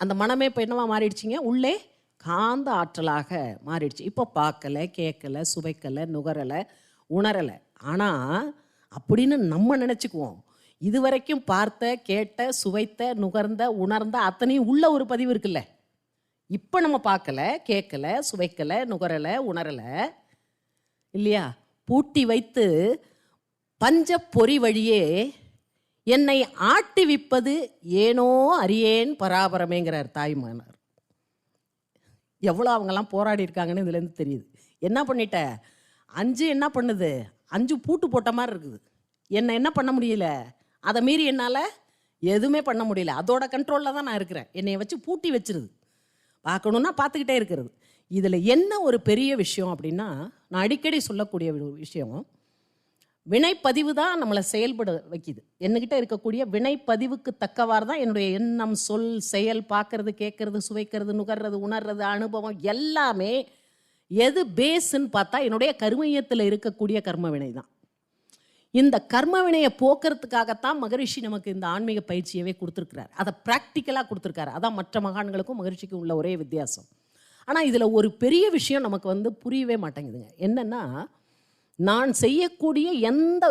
அந்த மனமே இப்போ என்னவா மாறிடுச்சிங்க, உள்ளே காந்த ஆற்றலாக மாறிடுச்சு. இப்போ பார்க்கலை, கேட்கலை, சுவைக்கலை, நுகரலை, உணரலை. ஆனால் அப்படின்னு நம்ம நினச்சிக்குவோம். இதுவரைக்கும் பார்த்த, கேட்ட, சுவைத்த, நுகர்ந்த, உணர்ந்த அத்தனையும் உள்ள ஒரு பதிவு இருக்குல்ல. இப்போ நம்ம பார்க்கலை, கேட்கலை, சுவைக்கலை, நுகரலை, உணரலை இல்லையா? பூட்டி வைத்து பஞ்ச பொறி வழியே என்னை ஆட்டிவிப்பது ஏனோ அறியேன் பராபரமேங்கிறார் தாய்மானார். எவ்வளோ அவங்கெல்லாம் போராடி இருக்காங்கன்னு இதுலேருந்து தெரியுது. என்ன பண்ணிட்ட, 5 என்ன பண்ணுது, 5 பூட்டு போட்ட மாதிரி இருக்குது. என்னை என்ன பண்ண முடியல, அதை மீறி என்னால் எதுவுமே பண்ண முடியல. அதோட கண்ட்ரோலில் தான் நான் இருக்கிறேன். என்னை வச்சு பூட்டி வச்சிருது. பார்க்கணுன்னா பார்த்துக்கிட்டே இருக்கிறது. இதில் என்ன ஒரு பெரிய விஷயம் அப்படின்னா, நான் அடிக்கடி சொல்லக்கூடிய விஷயம், வினைப்பதிவு தான் நம்மளை செயல்பட வைக்குது. என்கிட்ட இருக்கக்கூடிய வினைப்பதிவுக்கு தக்கவாறு தான் என்னுடைய எண்ணம், சொல், செயல், பார்க்கறது, கேட்கறது, சுவைக்கிறது, நுகர்றது, உணர்றது, அனுபவம் எல்லாமே எது பேஸுன்னு பார்த்தா என்னுடைய கர்மயத்தில் இருக்கக்கூடிய கர்ம வினை தான். இந்த கர்ம வினையை போக்குறதுக்காகத்தான் மகரிஷி நமக்கு இந்த ஆன்மீக பயிற்சியவே கொடுத்துருக்கிறார். அதை ப்ராக்டிக்கலாக கொடுத்துருக்காரு. அதான் மற்ற மகான்களுக்கும் மகரிஷிக்கும் உள்ள ஒரே வித்தியாசம். ஆனால் இதில் ஒரு பெரிய விஷயம் நமக்கு புரியவே மாட்டேங்குதுங்க. என்னென்னா, நான் செய்யக்கூடிய எந்த